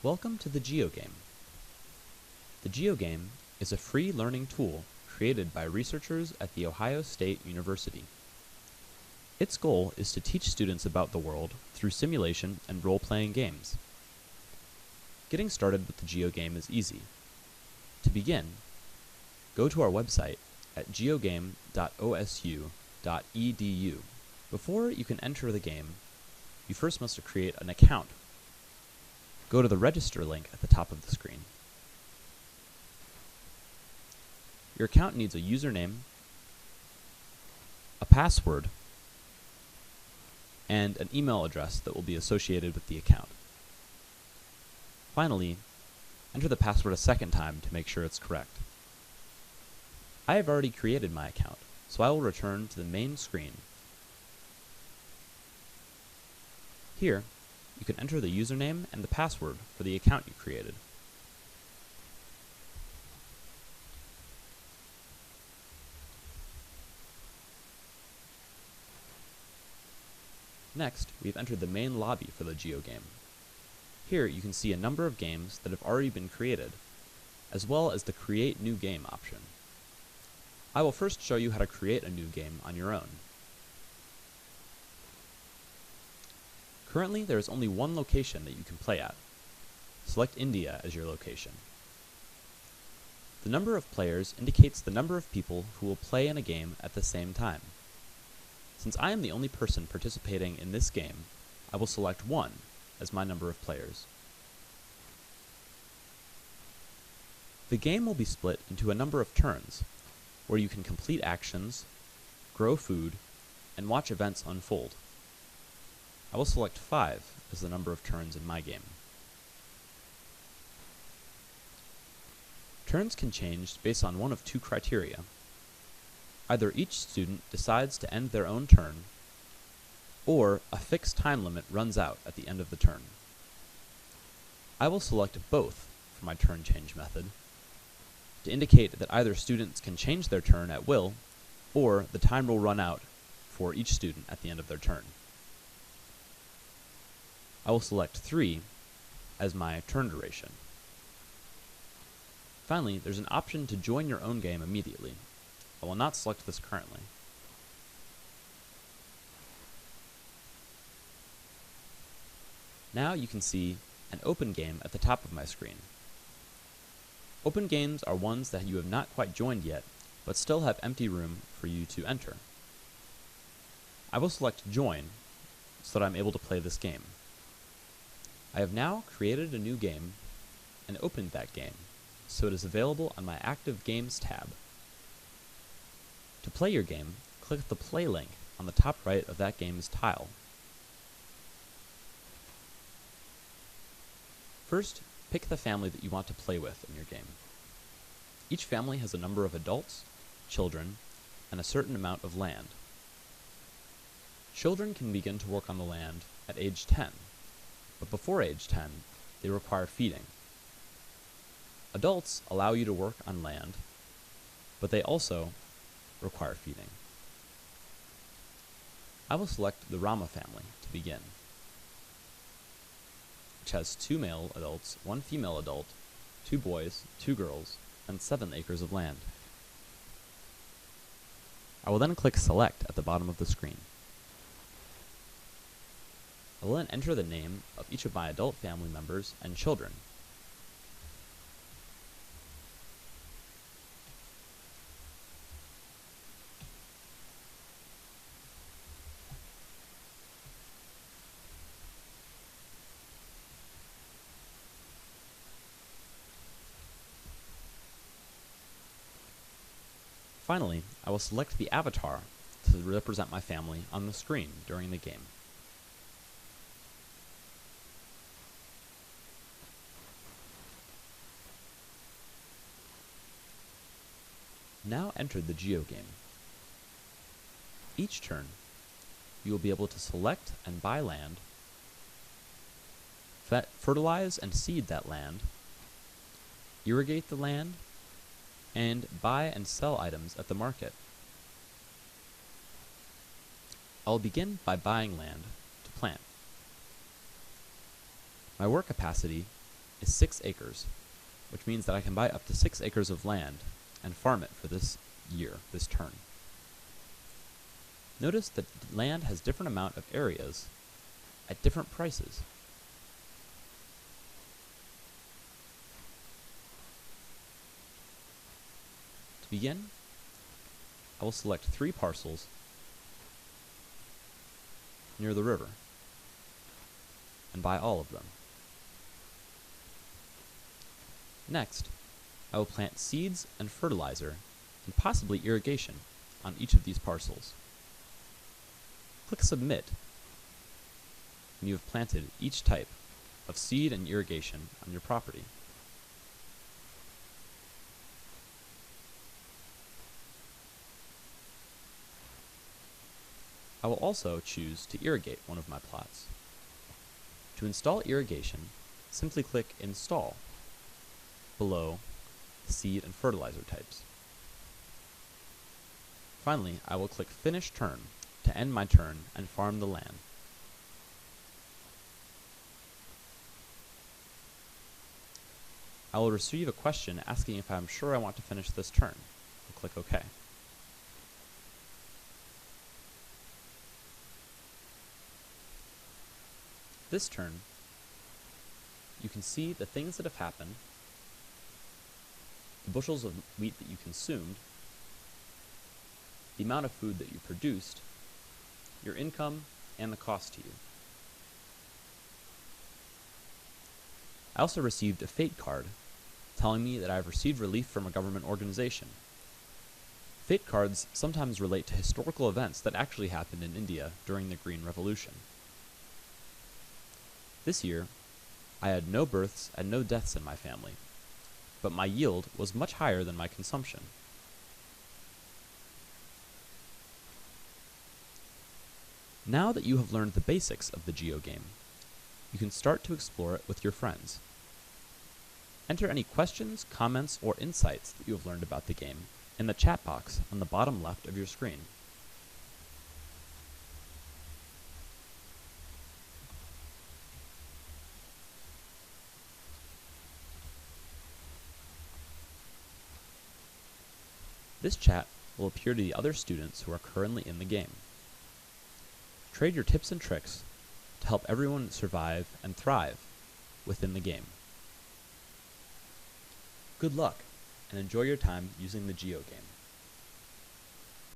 Welcome to the Geogame. The Geogame is a free learning tool created by researchers at The Ohio State University. Its goal is to teach students about the world through simulation and role-playing games. Getting started with the Geogame is easy. To begin, go to our website at geogame.osu.edu. Before you can enter the game, you first must create an account. Go to the register link at the top of the screen. Your account needs a username, a password, and an email address that will be associated with the account. Finally, enter the password a second time to make sure it's correct. I have already created my account, so I will return to the main screen. Here, you can enter the username and the password for the account you created. Next, we've entered the main lobby for the Geogame. Here you can see a number of games that have already been created, as well as the Create New Game option. I will first show you how to create a new game on your own. Currently, there is only one location that you can play at. Select India as your location. The number of players indicates the number of people who will play in a game at the same time. Since I am the only person participating in this game, I will select 1 as my number of players. The game will be split into a number of turns, where you can complete actions, grow food, and watch events unfold. I will select 5 as the number of turns in my game. Turns can change based on one of 2 criteria. Either each student decides to end their own turn, or a fixed time limit runs out at the end of the turn. I will select both for my turn change method to indicate that either students can change their turn at will, or the time will run out for each student at the end of their turn. I will select 3 as my turn duration. Finally, there's an option to join your own game immediately. I will not select this currently. Now you can see an open game at the top of my screen. Open games are ones that you have not quite joined yet, but still have empty room for you to enter. I will select Join so that I'm able to play this game. I have now created a new game and opened that game, so it is available on my Active Games tab. To play your game, click the Play link on the top right of that game's tile. First, pick the family that you want to play with in your game. Each family has a number of adults, children, and a certain amount of land. Children can begin to work on the land at age 10, but before age 10, they require feeding. Adults allow you to work on land, but they also require feeding. I will select the Rama family to begin, which has 2 male adults, 1 female adult, 2 boys, 2 girls, and 7 acres of land. I will then click Select at the bottom of the screen. I will then enter the name of each of my adult family members and children. Finally, I will select the avatar to represent my family on the screen during the game. Now enter the Geogame. Each turn, you will be able to select and buy land, fertilize and seed that land, irrigate the land, and buy and sell items at the market. I'll begin by buying land to plant. My work capacity is 6 acres, which means that I can buy up to 6 acres of land and farm it for this year, this turn. Notice that land has different amount of areas at different prices. To begin, I will select 3 parcels near the river and buy all of them. Next, I will plant seeds and fertilizer and possibly irrigation on each of these parcels. Click Submit when you have planted each type of seed and irrigation on your property. I will also choose to irrigate one of my plots. To install irrigation, simply click Install below the seed and fertilizer types. Finally, I will click Finish Turn to end my turn and farm the land. I will receive a question asking if I am sure I want to finish this turn. I'll click OK. This turn, you can see the things that have happened, the bushels of wheat that you consumed, the amount of food that you produced, your income, and the cost to you. I also received a fate card telling me that I have received relief from a government organization. Fate cards sometimes relate to historical events that actually happened in India during the Green Revolution. This year, I had no births and no deaths in my family, but my yield was much higher than my consumption. Now that you have learned the basics of the Geogame, you can start to explore it with your friends. Enter any questions, comments, or insights that you have learned about the game in the chat box on the bottom left of your screen. This chat will appear to the other students who are currently in the game. Trade your tips and tricks to help everyone survive and thrive within the game. Good luck, and enjoy your time using the Geogame.